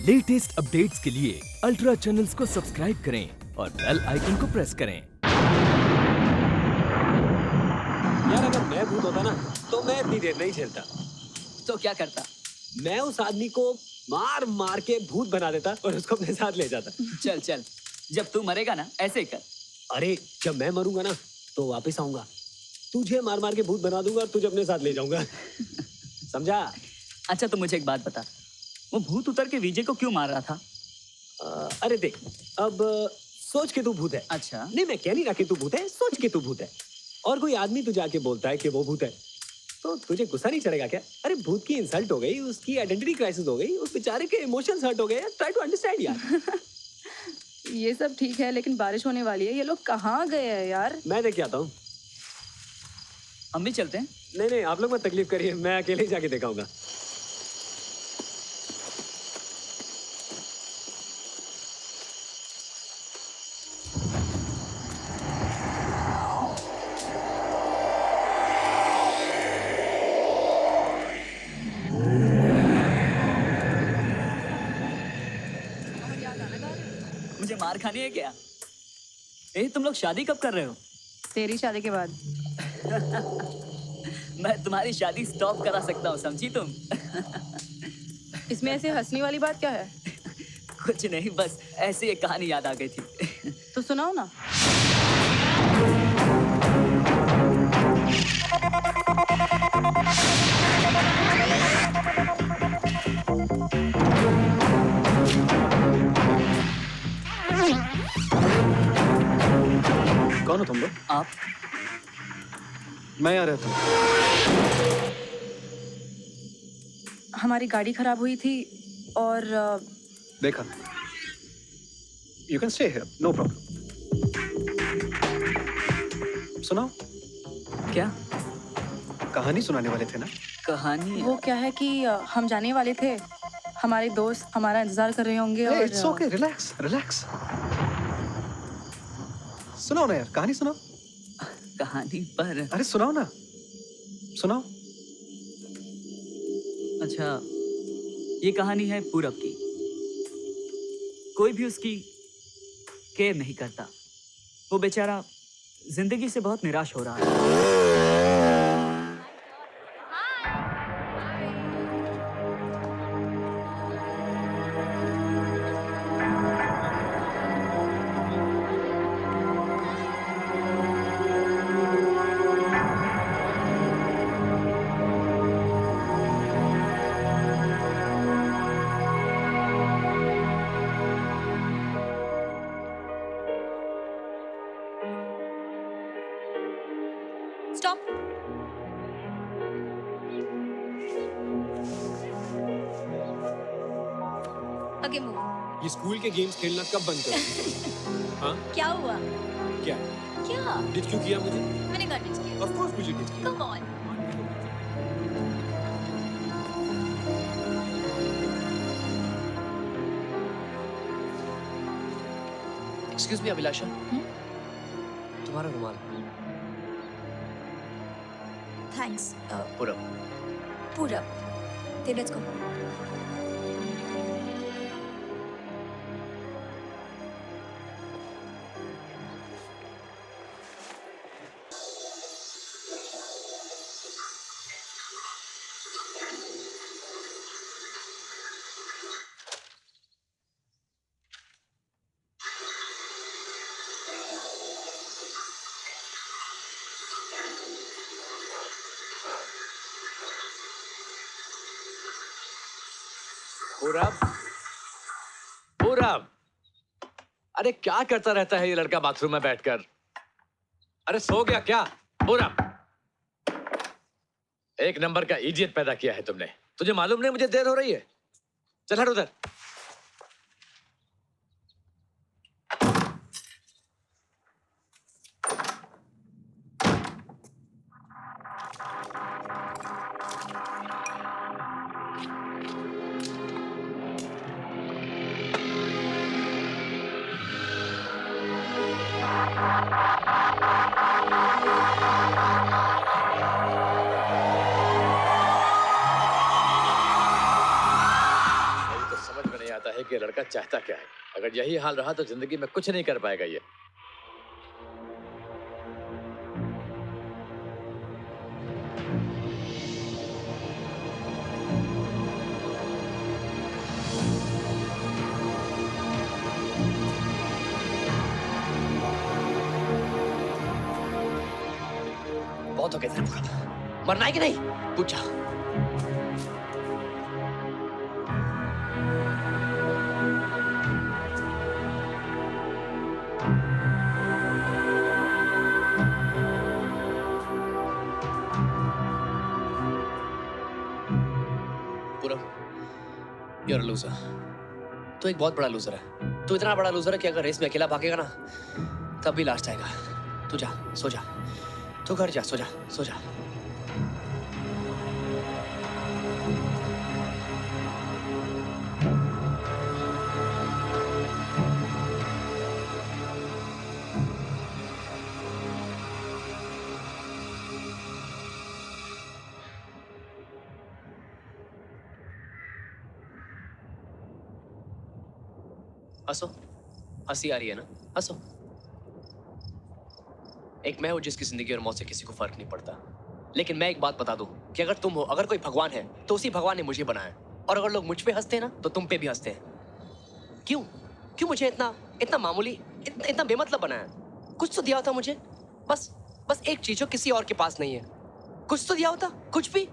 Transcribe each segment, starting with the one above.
Latest updates के लिए ultra channels को सब्सक्राइब करें और बेल आइकन को प्रेस करें। यार अगर मैं भूत होता ना तो मैं इतनी देर नहीं झेलता। तो क्या करता? मैं उस आदमी को मार मार के भूत बना देता और उसको अपने साथ ले जाता। चल चल, जब तू मरेगा ना ऐसे ही कर। अरे जब मैं मरूंगा ना तो वापस आऊंगा, तुझे मार मार के भूत बना दूंगा और तुझे अपने साथ ले जाऊंगा। समझा? अच्छा तो मुझे एक बात बता, वो भूत उतर के विजय को क्यों मार रहा था? अरे देख, अब सोच के तू भूत है। अच्छा नहीं, मैं कह नहीं रहा कि तू भूत है, सोच के तू भूत है। और कोई आदमी तुझे आके बोलता है कि वो भूत है, तो तुझे गुस्सा नहीं चढ़ेगा क्या? अरे भूत की इंसल्ट हो गई, उसकी आइडेंटिटी क्राइसिस हो गई, उस बेचारे के इमोशंस हर्ट हो गए। ट्राई टू अंडरस्टैंड यार। ये सब ठीक है लेकिन बारिश होने वाली है, ये लोग कहाँ गए हैं यार? मैं देख के आता हूँ। हम भी चलते हैं। नहीं नहीं, आप लोग मत तकलीफ करिए, मैं अकेले ही जाके दिखाऊंगा। मुझे मार खानी है क्या? तुम लोग शादी कब कर रहे हो? तेरी शादी के बाद। मैं तुम्हारी शादी स्टॉप करा सकता हूँ, समझी तुम? इसमें ऐसे हंसने वाली बात क्या है? कुछ नहीं, बस ऐसी एक कहानी याद आ गई थी। तो सुनाओ ना। कौन हो तुम लोग? आप? मैं यहाँ रहता हूँ। हमारी गाड़ी खराब हुई थी और देखा, you can stay here, no problem. सुनाओ, क्या कहानी सुनाने वाले थे ना? कहानी? वो क्या है कि हम जाने वाले थे, हमारे दोस्त हमारा इंतजार कर रहे होंगे। और इट्स ओके, रिलैक्स रिलैक्स। सुनाओ ना यार, कहानी सुनाओ। कहानी पर? अरे सुनाओ ना, सुनाओ। अच्छा, ये कहानी है पूरब की। कोई भी उसकी केयर नहीं करता। वो बेचारा जिंदगी से बहुत निराश हो रहा है। Stop. Okay, move. ये स्कूल के गेम्स खेलना कब बंद करोगे? हाँ? क्या हुआ? क्या? क्या? डिच क्यों किया मुझे? मैंने कहा डिच किया। ऑफ कोर्स मुझे डिच किया। Come on. एक्सक्यूज मी अभिलाषा, तुम्हारा रुमाल। Thanks. पूरब। Purab. Okay, let's go. पूरब, पूरब, अरे क्या करता रहता है ये लड़का बाथरूम में बैठकर? अरे सो गया क्या? पूरब, एक नंबर का इडियट पैदा किया है तुमने। तुझे मालूम नहीं मुझे देर हो रही है? चल हट उधर। है कि लड़का चाहता क्या है। अगर यही हाल रहा तो जिंदगी में कुछ नहीं कर पाएगा ये। बहुत हो गया तेरा पूरा। मरना है कि नहीं? पूछा। पूरा, you're a loser. तू एक बहुत बड़ा लूजर है। तू इतना बड़ा लूजर है कि अगर रेस में अकेला भागेगा ना, तब भी लास्ट आएगा। तू जा, सो जा। तू घर जा, सो जा, सो जा। हंसो, हंसी आ रही है ना? हंसो। एक मैं हूं जिसकी जिंदगी और मौत से किसी को फर्क नहीं पड़ता। लेकिन मैं एक बात बता दूं कि अगर तुम हो, अगर कोई भगवान है तो उसी भगवान ने मुझे बनाया। और अगर लोग मुझ पे हंसते हैं ना तो तुम पे भी हंसते हैं। क्यों? क्यों मुझे इतना इतना मामूली, इतना बेमतलब बनाया? कुछ तो दिया होता मुझे। बस एक चीज जो किसी और के पास नहीं है। कुछ तो दिया होता, कुछ भी।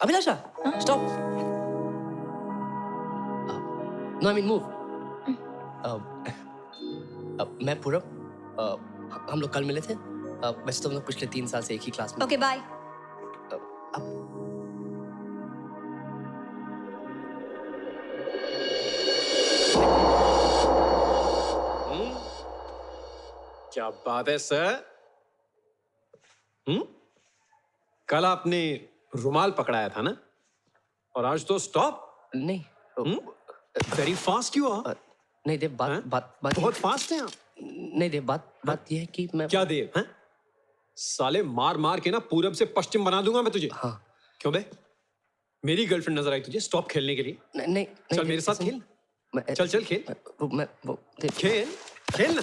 Abhilasha, stop. No, I mean move. मैं पूरब, हम लोग कल मिले थे। वैसे तो हम लोग पिछले 3 साल से एक ही क्लास में। Okay bye. क्या बात है सर। कल आपने रुमाल पकड़ाया था ना, और आज तो स्टॉप। नहीं, वेरी फास्ट यू आर। नहीं देव, बात बहुत फास्ट हैं आप। नहीं देव, बात ये है कि मैं क्या देव हैं? साले मार मार के ना पूरब से पश्चिम बना दूंगा मैं तुझे। हाँ। क्यों बे? मेरी गर्लफ्रेंड नजर आई तुझे स्टॉप खेलने के लिए? नहीं चल देव, मेरे साथ ऐसे खेल। नहीं। चल खेल। वो देव, खेल ना।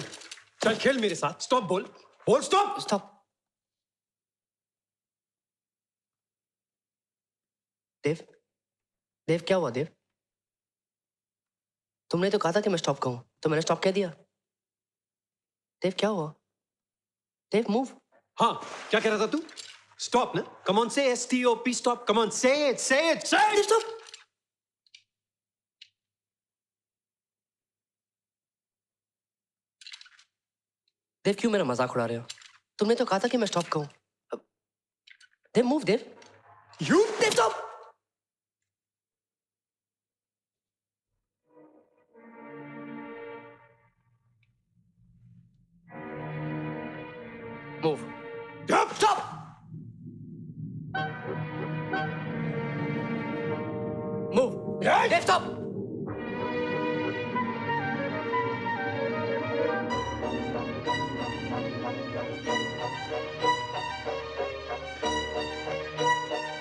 चल खेल मेरे साथ। स्टॉप बोल स्टॉप। स्टॉप। देव क्या हुआ देव? तुमने तो कहा था कि मैं स्टॉप कहूं, तो मैंने स्टॉप कह दिया। देव क्या हुआ? देव मूव। हाँ, क्या कह रहा था तू? स्टॉप ना। कम ऑन से STOP स्टॉप। कम ऑन से इट स्टॉप। देव क्यों मेरा मजाक उड़ा रहे हो? तुमने तो कहा था कि मैं स्टॉप कहूं। देव मूव। देव स्टॉप। मूव। स्टॉप। मूव। देव स्टॉप।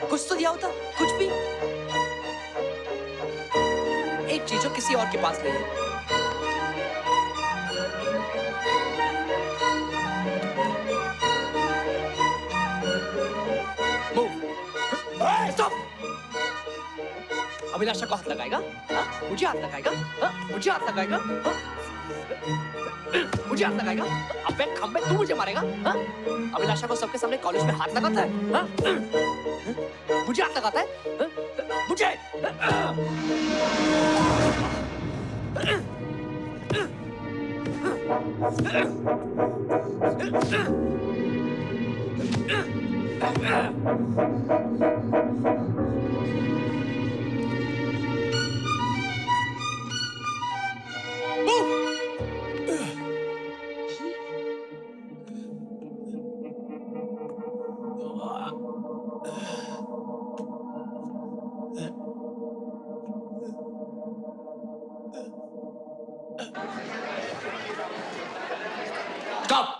कुछ तो दिया होता, कुछ भी। एक चीज जो किसी और के पास नहीं है। स्टॉप। अभिलाषा को हाथ लगाएगा? मुझे हाथ लगाएगा? मुझे हाथ लगाएगा? मुझे हाथ लगाएगा? अबे खंबे, तू मुझे मारेगा? अभिलाषा को सबके सामने कॉलेज में हाथ लगाता है? मुझे हाथ लगाता है? मुझे? स्टॉप।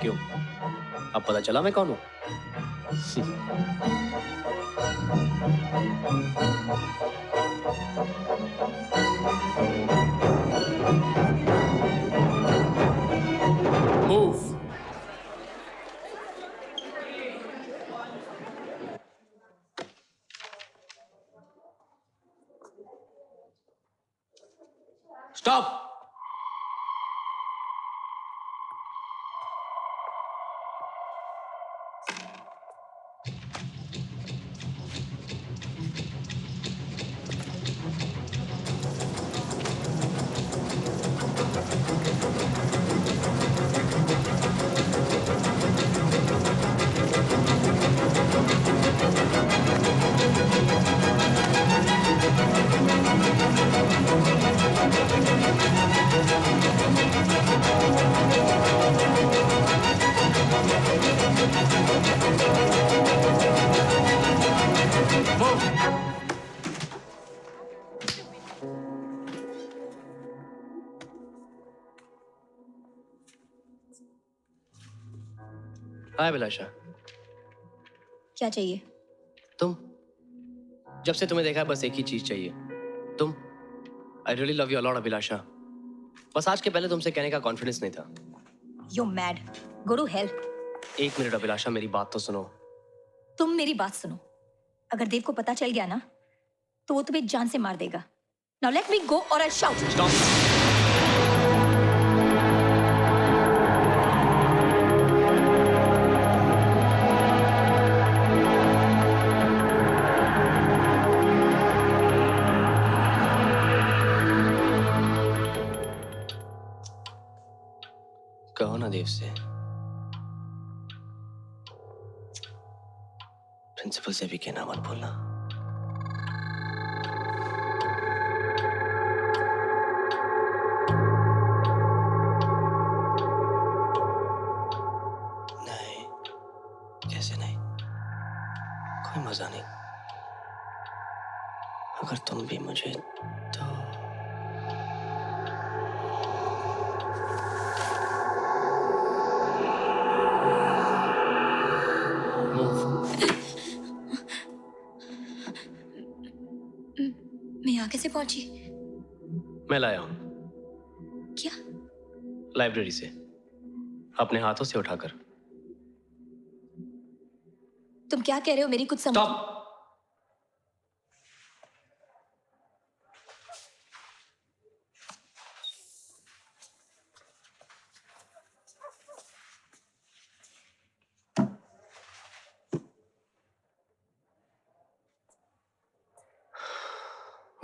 क्यों? अब पता चला मैं कौन हूं? मूव। स्टॉप। हाय अभिलाषा। क्या चाहिए? तुम, जब से तुम्हें देखा है बस एक ही चीज चाहिए, तुम। I really love you a lot Abhilasha. बस आज के पहले तुमसे कहने का कॉन्फिडेंस नहीं था। You mad, go to hell. एक मिनट अभिलाषा, मेरी बात तो सुनो। तुम मेरी बात सुनो। अगर देव को पता चल गया ना तो वो तुम्हें जान से मार देगा। नाउ लेट मी गो और आई शाउट। स्टॉप। कहो ना देव से, प्रिंसिपल से भी कहना मत भूलना। नहीं, कैसे नहीं, कोई मजा नहीं। अगर तुम भी मुझे तो मैं यहाँ कैसे पहुंची? मैं लाया हूं। क्या? लाइब्रेरी से, अपने हाथों से उठाकर। तुम क्या कह रहे हो? मेरी कुछ समझ। स्टॉप।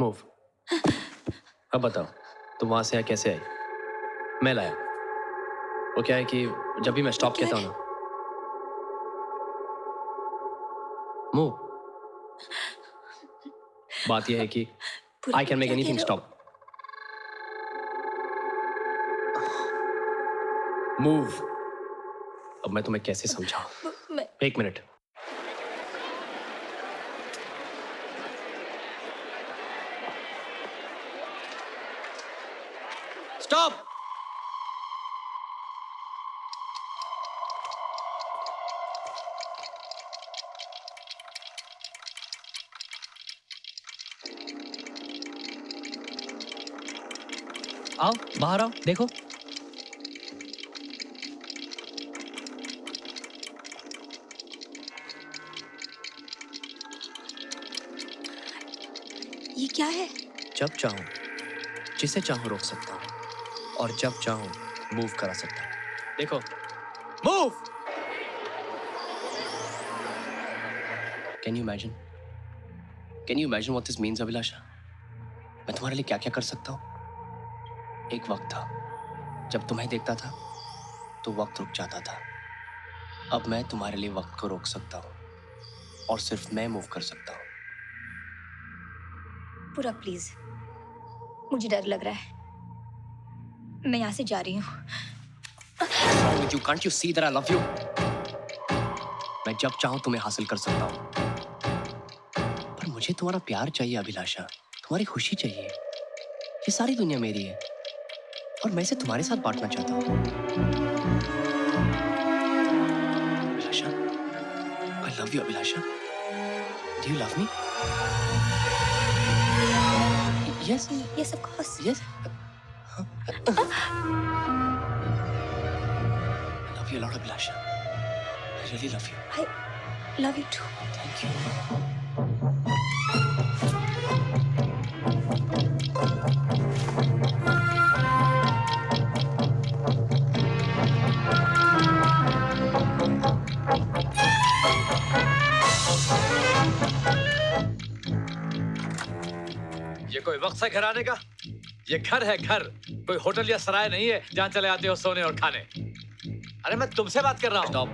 मूव। अब बताओ, तुम वहां से यहाँ कैसे आई? मैं लाया। वो क्या है कि जब भी मैं स्टॉप कहता हूं ना, मूव। बात यह है कि I can make anything stop. Move. अब मैं तुम्हें कैसे समझाऊं? एक मिनट। स्टॉप। आओ बाहर आओ, देखो। ये क्या है? जब चाहूं, जिसे चाहूं रोक सकता हूं, और जब चाहूं मूव करा सकता हूं। देखो, move. Can you imagine? Can you imagine what this means Abhilasha? मैं तुम्हारे लिए क्या क्या कर सकता हूं? एक वक्त था जब तुम्हें देखता था तो वक्त रुक जाता था। अब मैं तुम्हारे लिए वक्त को रोक सकता हूँ और सिर्फ मैं मूव कर सकता हूँ। पूरा प्लीज, मुझे डर लग रहा है। मैं यहाँ से जा रही हूँ। With you, can't you see that I love you? मैं जब चाहूँ तुम्हें हासिल कर सकता हूँ, पर मुझे तुम्हारा प्यार चाहिए अभिलाषा, तुम्हारी खुशी चाहिए। ये सारी दुनिया मेरी है और मैं इसे तुम्हारे साथ बांटना चाहता हूँ। अभिलाषा, I love you, Abhilasha. Do you love me? Yes. Yes, of course. Yes. I love you a lot, Abhilasha. I really love you. I love you too. Thank you. ये कोई वक्त है घर आने का? ये घर है, घर। कोई होटल या सराय नहीं है जहाँ चले आते हो सोने और खाने। अरे मैं तुमसे बात कर रहा हूँ। Stop.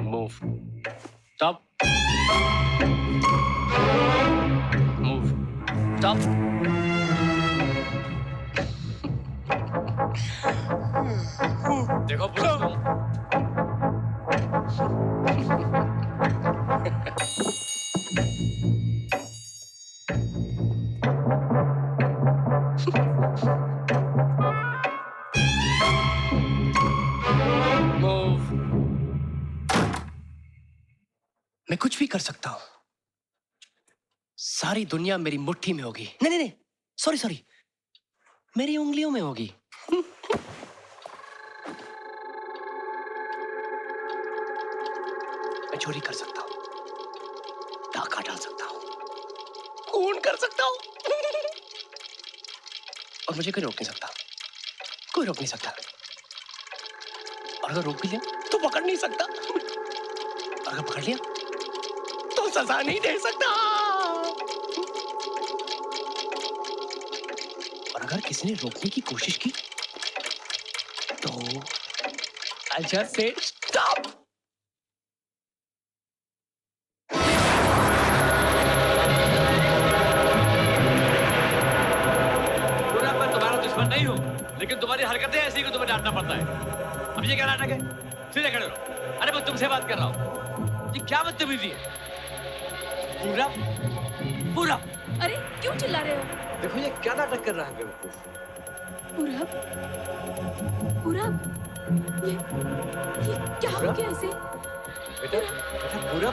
Move. Stop. Move. Stop. देखो पुरुष तुम। Move. मैं कुछ भी कर सकता हूँ। सारी दुनिया मेरी मुट्ठी में होगी। नहीं नहीं नहीं, सॉरी सॉरी, मेरी उंगलियों में होगी। मैं चोरी कर सकता हूँ, डाका डाल सकता हूँ, खून कर सकता हूँ, और मुझे कोई रोक नहीं सकता। कोई रोक नहीं सकता। और अगर रोक भी लिया तो पकड़ नहीं सकता। और अगर पकड़ लिया तो सजा नहीं दे सकता। और अगर किसी ने रोकने की कोशिश की तो I'll just say stop. पूरा मैं तुम्हारा दुश्मन नहीं हूँ, लेकिन तुम्हारी हरकतें ऐसी कि तुम्हें डांटना पड़ता है। अब ये क्या नाटक है? सीधे खड़े रहो। अरे मैं तुमसे बात कर रहा हूँ। ये क्या बदतमीजी है? पूरा पूरा। अरे क्यों चिल्ला रहे हो? देखो ये क्या नाटक कर रहा है बेवकूफ। पूरब, पूरब, ये क्या हो गया इसे? बेटा बेटा पूरा